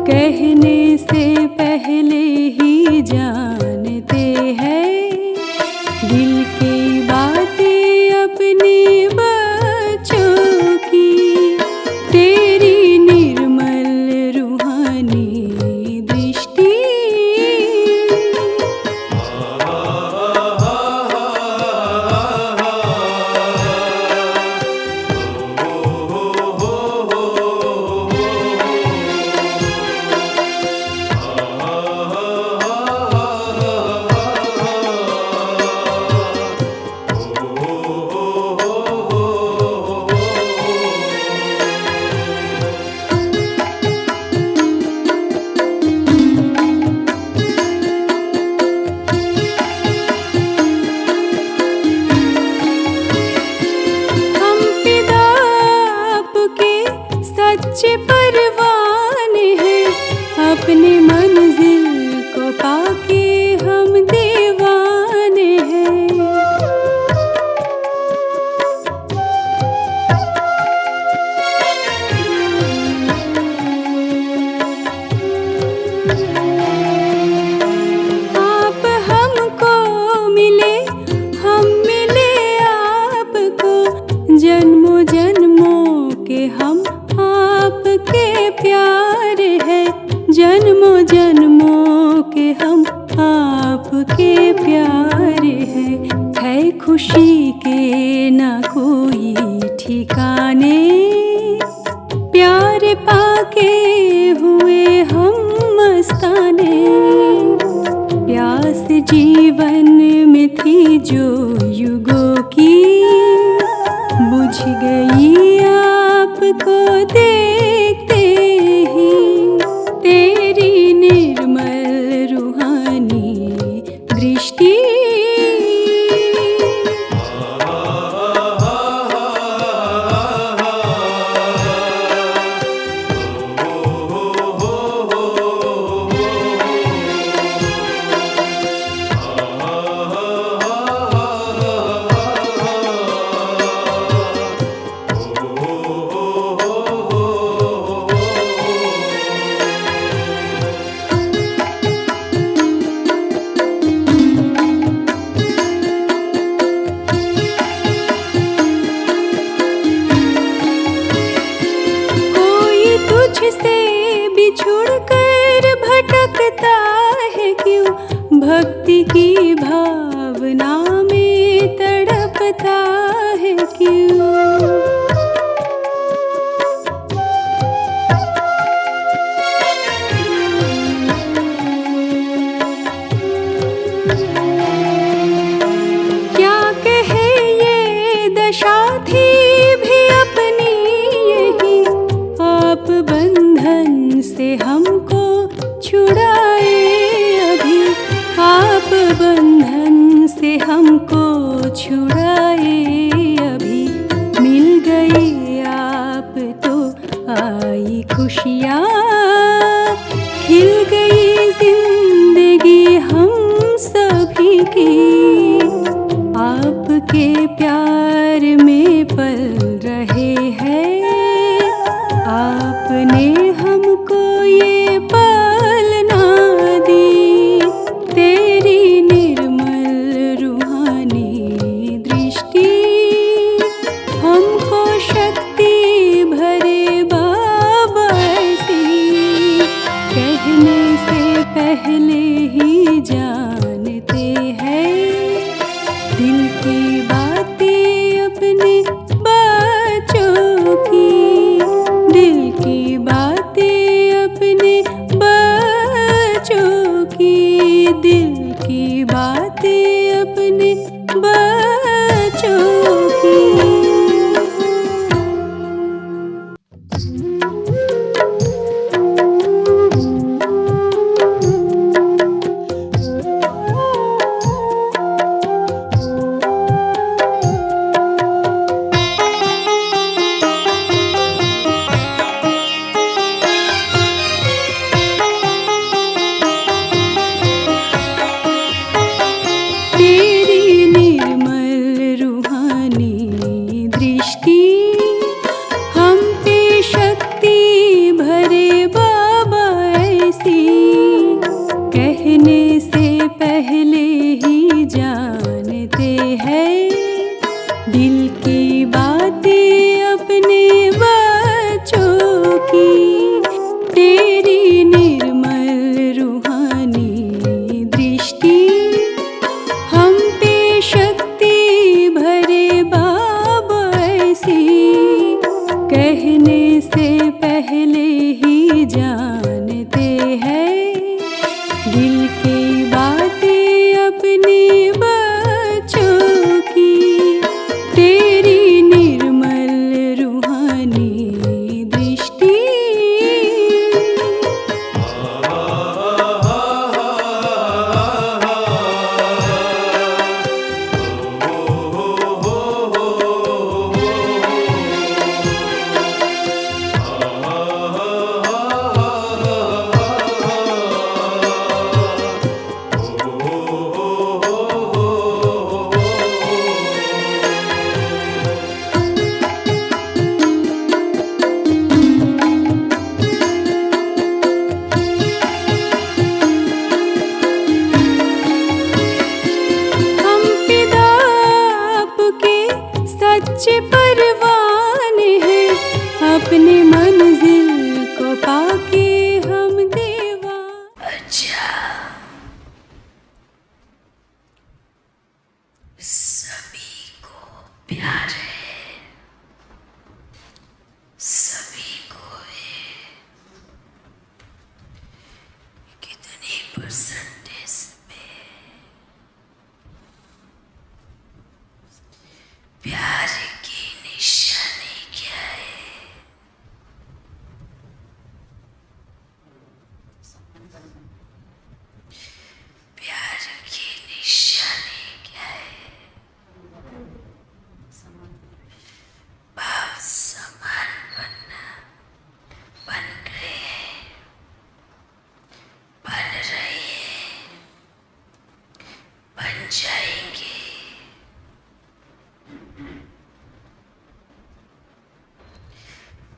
कहने से पहले ही जानते हैं दिल की बातें अपने बच्चों की। तेरी निर्मल रूहानी दृष्टि सच्चे परवाने हैं, अपने मंजिल को पाके हम दीवाने हैं। आप हमको मिले, हम मिले आपको, जन्मों जन्मों के हम आपके प्यार है, जन्मों जन्मों के हम आपके प्यार है खुशी के ना कोई ठिकाने, प्यार पाके हुए हम मस्ताने। प्यास जीवन में थी जो युगों की, बुझ गई आपको देखते ही। तेरी निर्मल रूहानी दृष्टि से बिछुड़ कर भटकता है क्यों, भक्ति की भावना में तड़पता है क्यों। क्या कहे ये दशा थी भी अपनी यही, आप बंधन से हमको छुड़ाए अभी, आप बंधन से हमको छुड़ाए अभी। मिल गए आप तो आई खुशियाँ, खिल गई जिंदगी हम सभी की। आपके प्यार में पल रहे हैं, आपने हमको ये पालना दी। तेरी निर्मल रूहानी दृष्टि हमको शक्ति भरे बाबा सी, कहने से पहले ही जानते हैं दिल की बातें अपने बच्चों की, दिल की बातें अपने बच्चों की, दिल की बातें अपने बच्चों की। तेरी निर्मल रूहानी दृष्टि हम पे शक्ति भरे बाबा ऐसी, कहने से पहले ही जानते हैं दिल की बातें अपने बच्चों की। तेरी निर्मल रूहानी दृष्टि सच्चे परवाने हैं, अपने मंजिल को पाके हम देवा। अच्छा, सभी को प्यार है, सभी को है। कितने परसेंटेज में प्यार की निशानी क्या है? प्यार की निशानी क्या है? बाप समान बन गए हैं, बन रहे हैं, बन जाएंगे।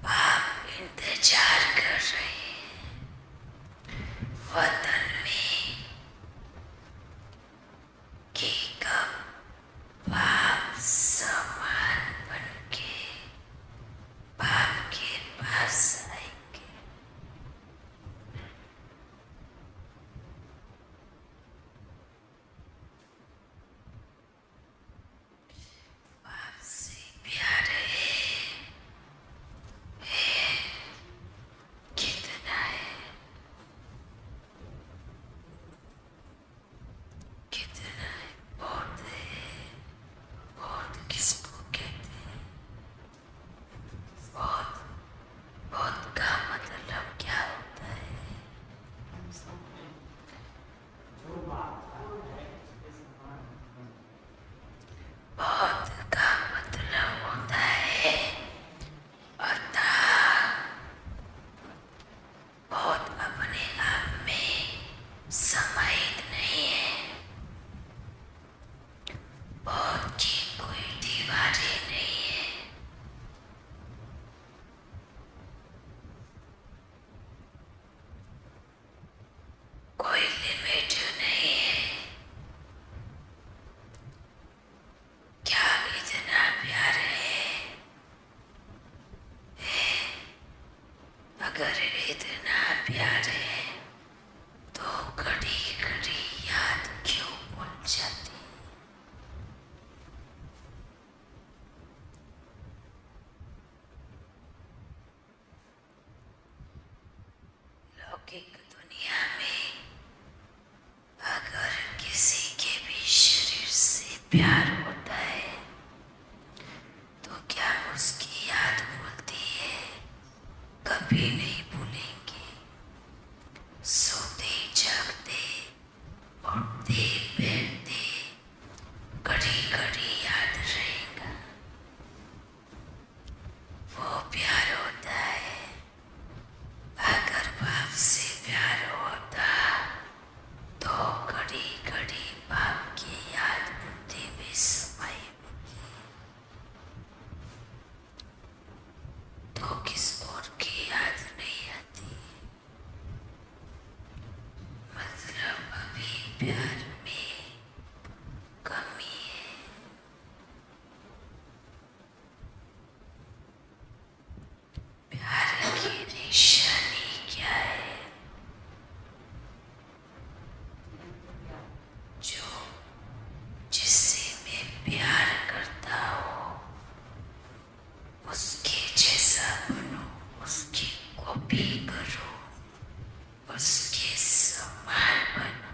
बाप इंतजार कर रहे हैं वतन में कि कब बाप समान बनके बाप के पास आएंगे। बाप से प्यार है, कितना है, कितना है? बहुत है। बहुत किसको कहते हैं? बहुत, बहुत का मतलब क्या होता है? बहुत का मतलब होता है अर्थात बहुत अपने आप में समाहित नहीं है, बहुत की कोई दीवारें नहीं है, कोई लिमिट नहीं है। क्या इतना प्यार है? अगर इतना प्यार है तो घड़ी घड़ी याद क्यों भूल जाती? लौकिक दुनिया में अगर किसी के भी शरीर से प्यार होता है तो क्या उसकी याद भूलती है? कभी नहीं भूलेंगे। सोते जागते उठते बैठते घड़ी घड़ी याद रहेगा। वो प्यार होता है। अगर बाप से प्यार होता तो घड़ी घड़ी बाप की याद बुद्धि में समाई होती, तो किस और की याद नहीं आती। मतलब अभी प्यार में कमी है। प्यार की निशानी क्या है? उसके समान बनो।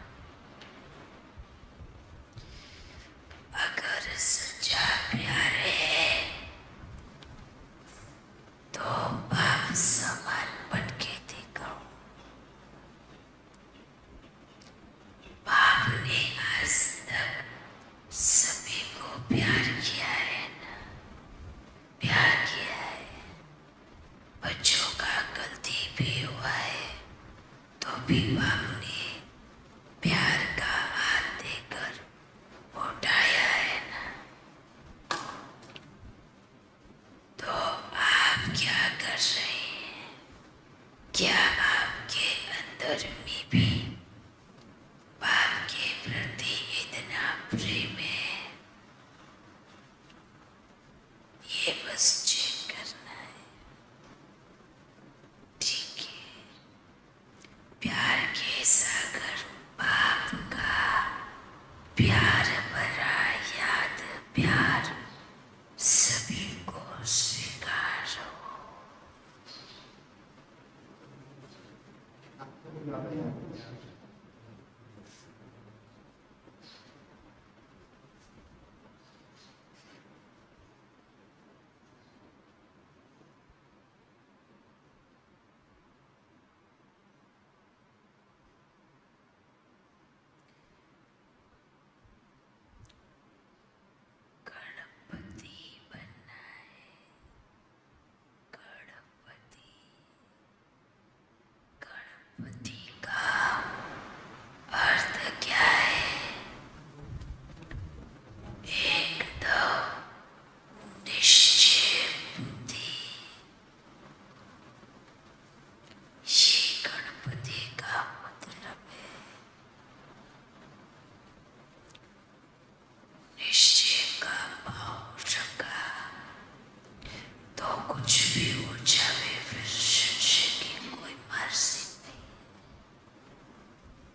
अगर सच्चा प्यार है तो बाप समान बन के दिखाओ। बाप ने आज तक सभी को प्यार किया है ना, प्यार किया है। बच्चों का गलती भी हुआ है तो भी बाप ने प्यार का हाथ देकर उठाया है ना। तो आप क्या कर रहे हैं? क्या आपके अंदर में भी बाप के प्रति इतना प्रेम है? ये बस चेक करना है, ठीक है? प्यार के सागर बाप का प्यार भरा याद प्यार सभी को स्वीकारो। गणपति बनना है, गणपति। गणपति का अर्थ क्या है? एकदम निश्चय बुद्धि। ये गणपति का मतलब है। निश्चय का भाव रखा तो कुछ भी हो जावे, फिर संशय की कोई मर्जी नहीं।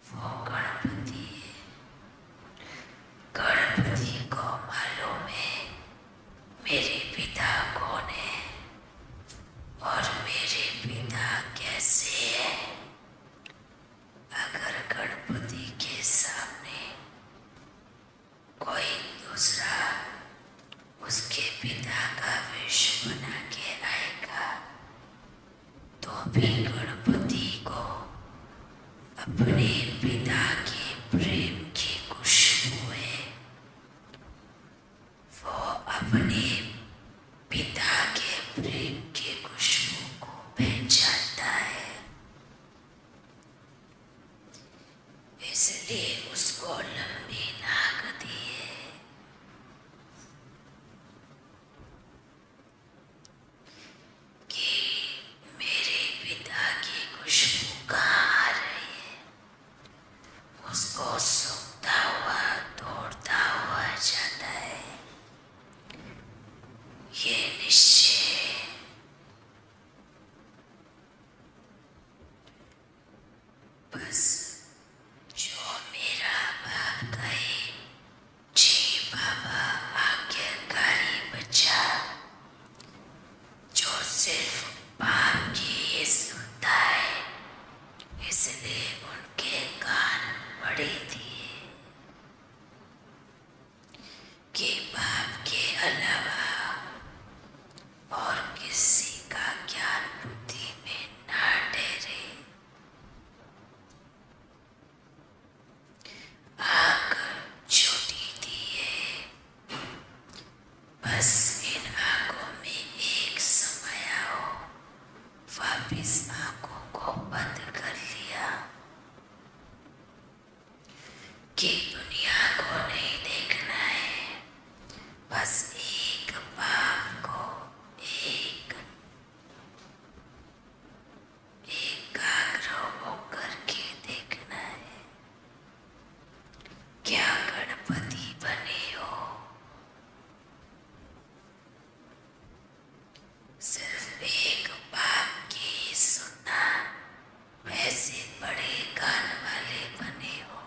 वो गणपति है। गणपति को मालूम है मेरे पिता कौन है और मेरे पिता कैसे है। अगर गणपति के सामने कोई दूसरा उसके पिता का वेश बना के आएगा तो भी गणपति को अपने पिता के प्रेम की खुशबू है। वो अपने पिता के प्रेम की खुशबू को पहचानता है, इसलिए उसको लंबी नाक दी है। कि मेरे पिता की खुशबू कहाँ आ रही है, उसको सूंघता हुआ दौड़ता हुआ जाता है। ये निश्चय है। बस जो मेरा बाप कहे, जी बाबा आज्ञाकारी बच्चा, जो सिर्फ बाप की ही सुनता है, इसलिए उनके कान बड़े दिए कि बाप के अलावा और किसी का ज्ञान बुद्धि में ना ठहरे। आँख छोटी दी है, बस इन आँखों में एक समय आओ, वापिस आँखों को बंद कर लिया कि दुनिया को नहीं देखना है, बस एक बाप को एकाग्र होकर के देखना है। क्या गणपति बने हो? सिर्फ एक बाप की सुनना, ऐसे बड़े कान वाले बने हो।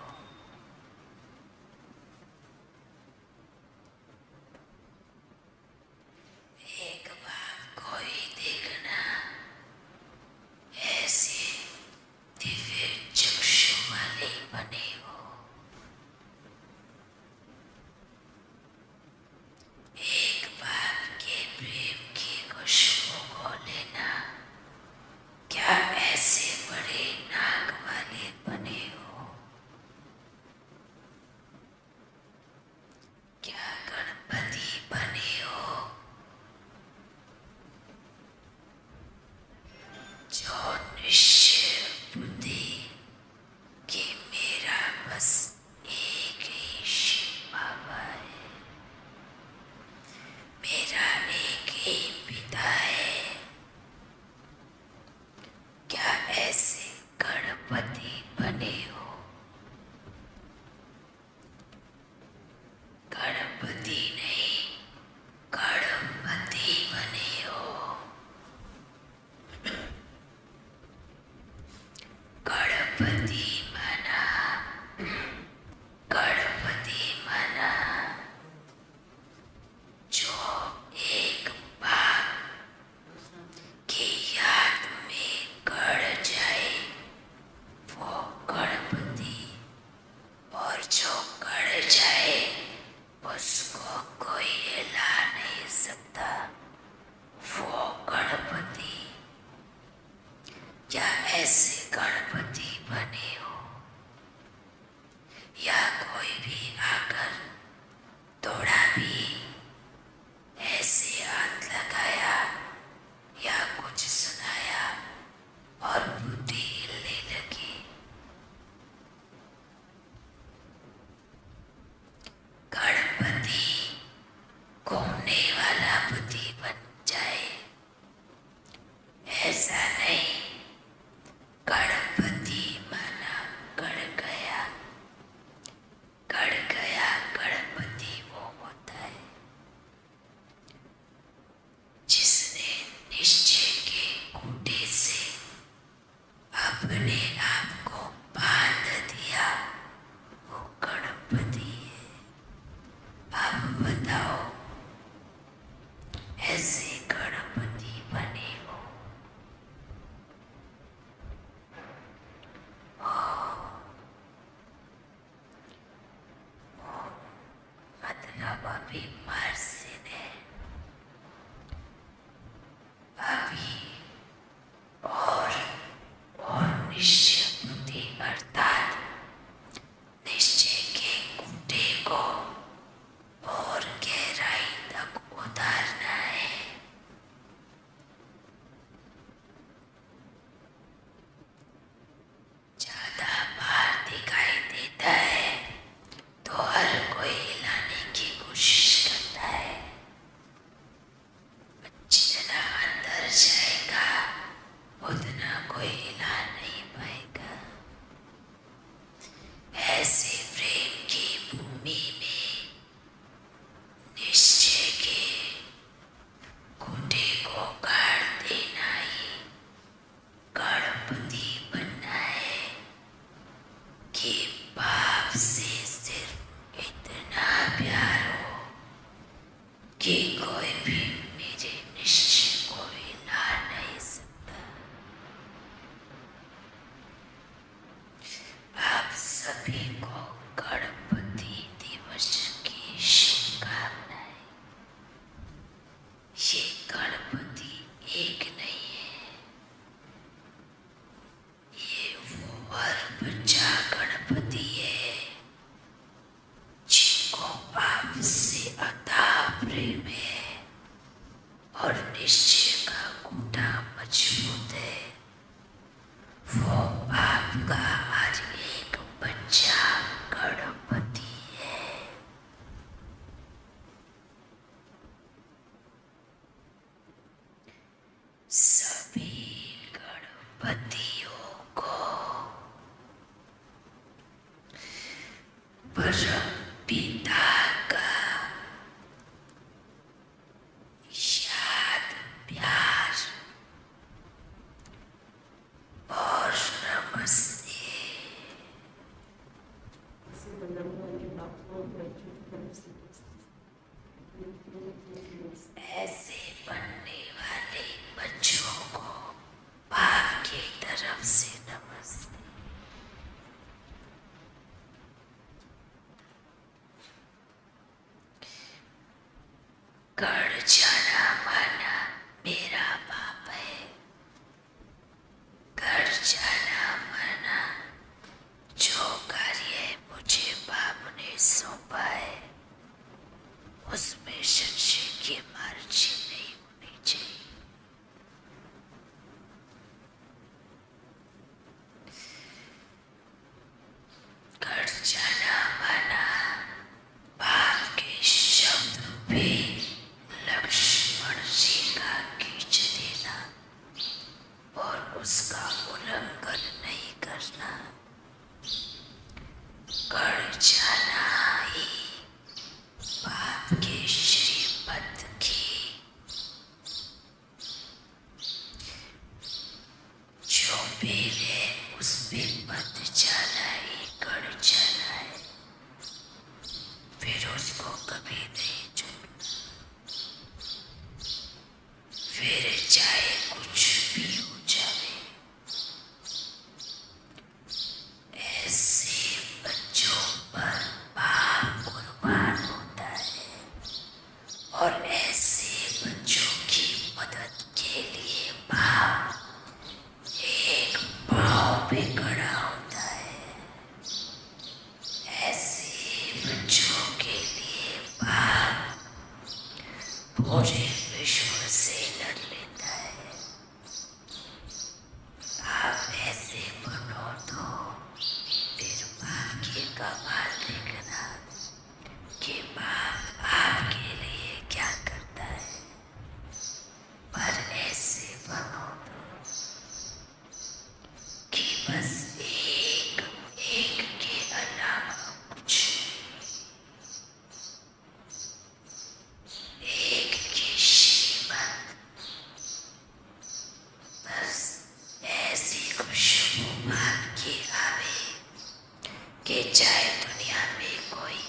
बने हो, या कोई भी आकर थोड़ा भी ऐसे हाथ लगाया या कुछ सुनाया और बुद्धि हिलने लगी। गणपति घूमने वाला बुद्धि बन जाए ऐसा नहीं। गणपति माना गढ़ गया, गढ़ गया गणपति वो होता है जिसने निश्चय के खूंटे से अपने आप को बांध दिया, वो गणपति है। अब बताओ ऐसे गणपति बने हो। मतलब अभी मर्सिन है, अभी और निश्चय बुद्धि अर्थात निश्चय के खूंटे को और गहराई तक उतारना है। ज्यादा बाहर दिखाई देता है तो हर कोई हिलाने की कोशिश करता है, जितना अंदर जाएगा उतना कोई हिला नहीं पाएगा। ऐसे प्रेम की भूमि में निश्चय के खूंटे को काट देना ही गणपति बनना है कि बाप से सिर्फ इतना प्यार हो कि कोई भी मेरे निश्चय को हिला नहीं सकता। आप सभी को गणपति दिवस की शुभकामनाएं। ये गणपति एक नहीं है, ये वो हर बच्चा गणपति है जिनको आप से अथाह प्रेम है और निश्चय का खूंटा मजबूत है। वो आपका हर एक बच्चा गणपति है। सभी गणपतियों को परम पिता का याद, प्यार और नमस्ते। ऐसे बनने वाले बच्चों को बाप की तरफ से नमस्ते। गढ़ जाना माना मेरा बाप है, गढ़ जाना माना जो कार्य मुझे बाप ने सौंपा है उसमें संशय की मार्जिन नहीं होनी चाहिए। गढ़ जाना माना बाप के शब्द पे लक्ष्मण जी का खींच देना और उसका उल्लंघन नहीं करना। गढ़ जाना ही बाप के श्रीमत की जो बेल है उस पे बंध जाना ही गढ़ जाना है, फिर उसको कभी नहीं छोड़ना। फिर चाहे कुछ भी हो जाए, ऐसे बच्चों पर बाप कुर्बान होता है और ऐसे बच्चों की मदद के लिए बाप एक पाँव पे खड़ा होता तो फिर बाप के कमाल देखना कि बाप आपके लिए क्या करता है। पर ऐसे बनो तो कि बस एक एक के अलावा कुछ एक की श्रीमत बस ऐसी खुशबू आपकी आवे कि चाहे दुनिया में कोई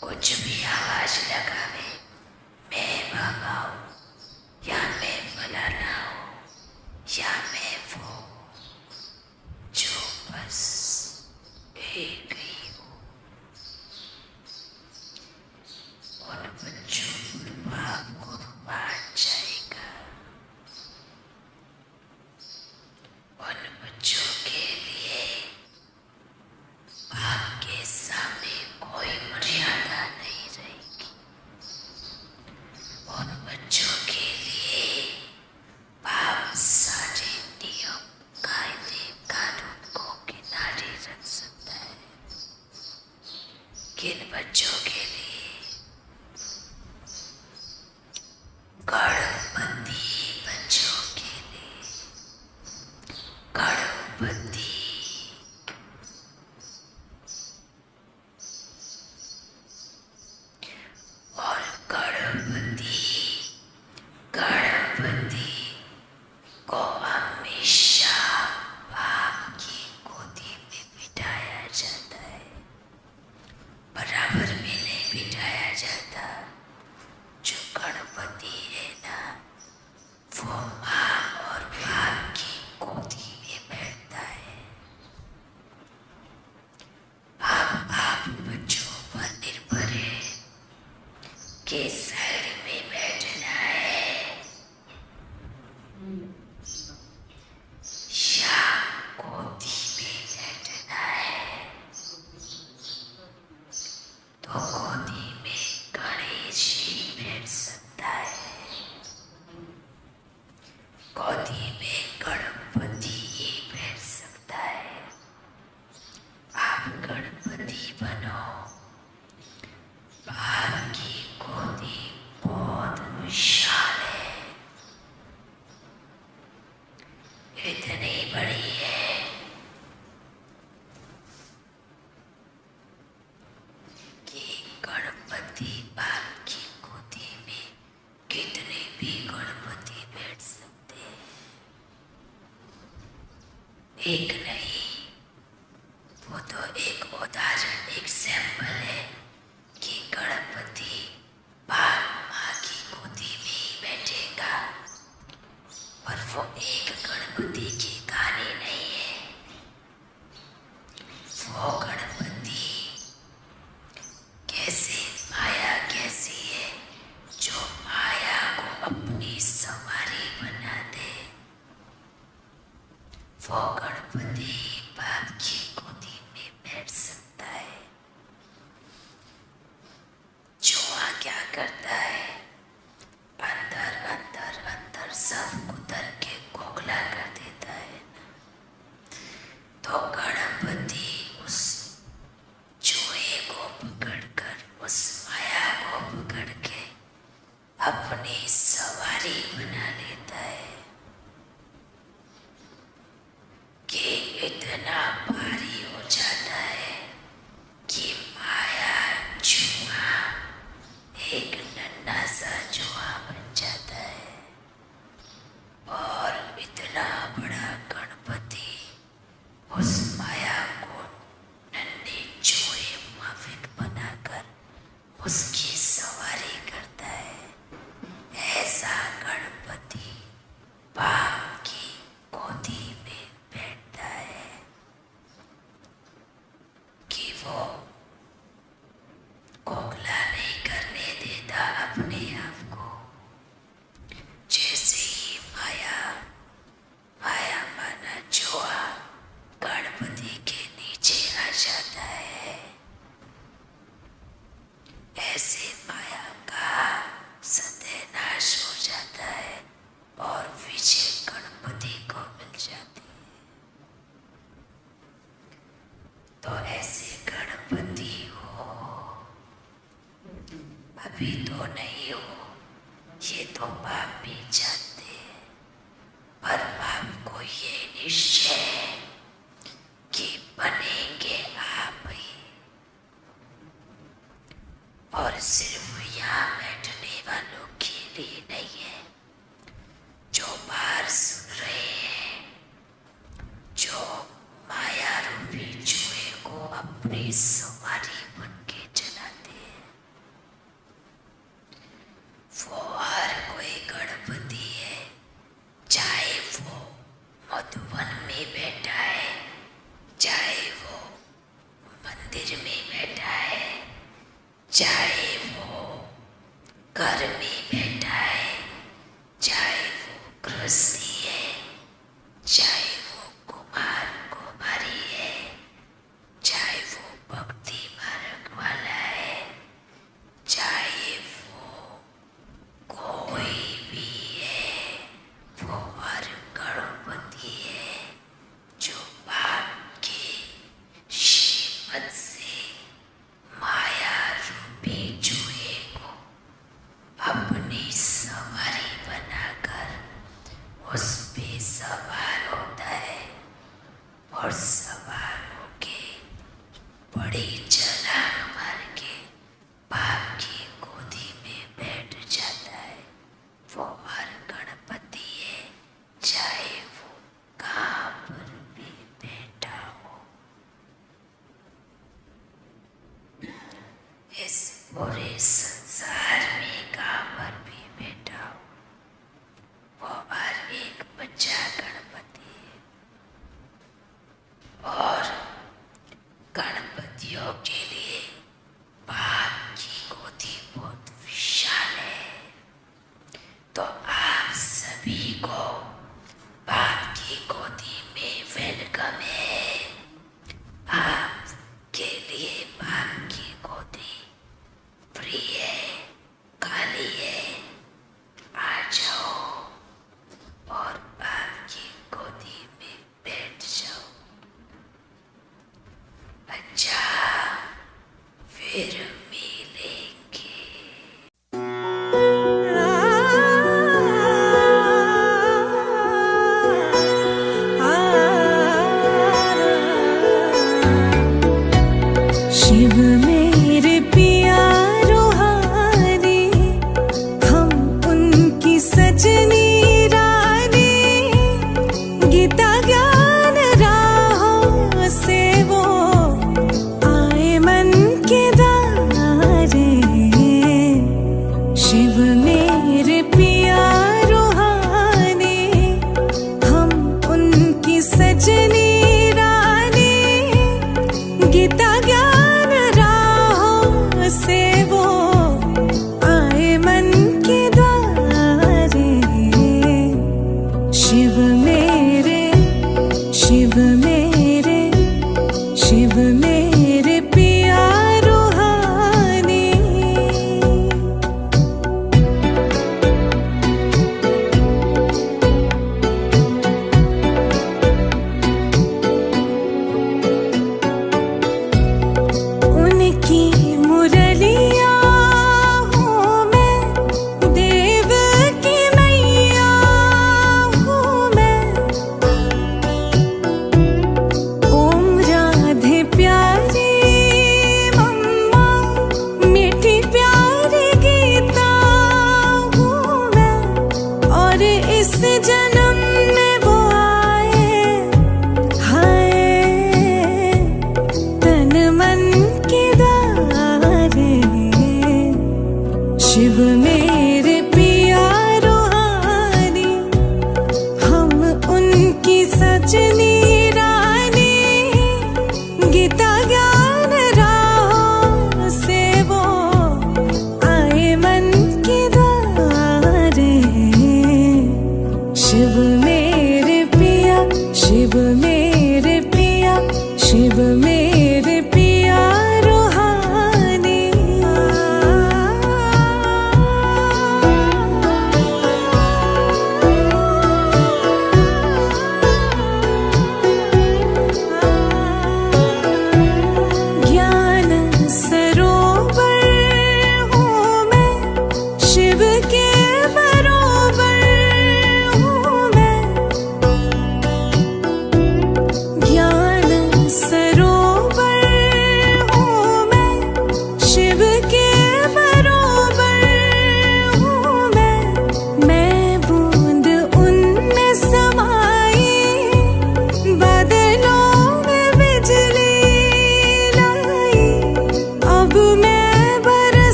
कुछ भी आवाज लगावे, मैं भगाऊं या मैं फलाना हूँ या मैं वो, जो बस एक ही हूँ। उन बच्चों पर बाप कुर्बान जाएगा। उन बच्चों के लिए बाप के सामने कोई मर्यादा नहीं रहेगी। उन बच्चों के लिए बाप सारे नियम कायदे कानून को किनारे रख सकता है। किन बच्चों के लिए? कड़ोबंदी बच्चों के लिए। कड़ोबंदी और कड़ोबंदी को हमेशा बाप की गोदी में बिठाया जाता है, बराबर में नहीं बिठाया जाता। जो गणपति है ना, वो माँ और बाप की गोदी में बैठता है। अब आप बच्चों पर निर्भर है कि साइड में बैठना है या गोदी में बैठना है। तो गोदी में गणेश ही बैठ सकता है, गोदी में गणपति ही बैठ सकता है। आप गणपति बनो। बाप की गोदी बहुत विशाल है, इतनी बड़ी है कि गणपति बाप की गोदी में कितने भी गणपति बैठ सकते हैं। एक नहीं, वो तो एक उदाहरण एग्जाम्पल है कि गणपति बाप माँ की गोदी में ही बैठेगा। पर वो एक गणपति की कहानी नहीं है। वो गणपति कैसे, माया कैसी है जो माया को अपनी सवारी बना दे। वो गणपति बाप की गोदी में बैठ सकता है। जुआ क्या करता है? अंदर अंदर अंदर सब कुतर के खोखला कर देता है। तो गणपति उस जुए को पकड़कर, उस माया को पकड़ के अपनी सवारी बना लेता है कि इतना भारी हो जाता है कि माया जुआ एक नन्हा सा जुआ बन जाता है। और इतना बड़ा गणपति उस माया को नन्हे जुए माफिक बनाकर उसकी सवारी करता है। ऐसा गणपति बाप की गोदी में बैठता है कि वो खोखला नहीं करने देता अपने आप को। जैसे ही माया माना जुआ गणपति के नीचे आ जाता है, ऐसे माया का सत्यानाश हो जाता है और विजय गणपति को मिल जाती है। तो ऐसे गणपति हो, अभी तो नहीं हो, ये तो बाप भी जानते हैं, पर बाप को ये निश्चय है कि बनेंगे आप ही। और सिर्फ यहाँ बैठने वालों के लिए नहीं है, जो बाहर सुन रहे हैं, जो माया रूपी जुए को अपनी सवारी बन के चलाते हैं, वो हर कोई गणपति है। चाहे वो मधुबन में बैठा है, चाहे वो मंदिर में बैठा है, चाहे वो घर में बैठा है, चाहे वो गृहस्थी है, चाहे वो कुमार कुमारी है, चाहे वो भक्ति मार्ग वाला है, चाहे वो कोई भी है, वो हर गणपति है जो बाप के श्रीमत से माया रूपी जुए को अपनी सवारी बनाकर उस पे सवार होता है और सवार होके बड़ी छलांग मार के बाप की गोदी में बैठ जाता है। वो हर गणपति है, चाहे वो कहाँ पर भी बैठा हो। इस पूरे संसार में कहाँ पर भी बैठा हो, वो हर एक बच्चा गणपति है। और गणपतियों के लिए बाप की गोदी बहुत विशाल है, तो आप सभी को बाप की गोदी में वेलकम है। आपके लिए बाप की गोदी फ्री है, खाली है। आ जाओ और बाप की गोदी में बैठ जाओ। अच्छा, फिर मिलेंगे। शिव मेरे पिया रूहानी, हम उनकी सजनी रानी, गीता ज्ञान राहों से वो आए मन के दारे। शिव मेरे पिया रूहानी, हम उनकी सजनी रानी, गीता ज्ञान राहों से वो आए मन के द्वारे। शिव मेरे, शिव मेरे, शिव मेरे पिया रूहानी। उनकी मुरलिया हूँ मैं, देव की मैया हूँ मैं। ओम राधे प्यारी मम्मा, मीठी प्यारी गीता हूँ मैं। और इस जन्म में वो आए, हाय तन मन के दारे। शिव मेरे पिया रूहानी, हम उनकी सजनी रानी, गीता ज्ञान राहों से वो आए मन के द्वारे। शिव मेरे पिया, शिव मेरे पिया, शिव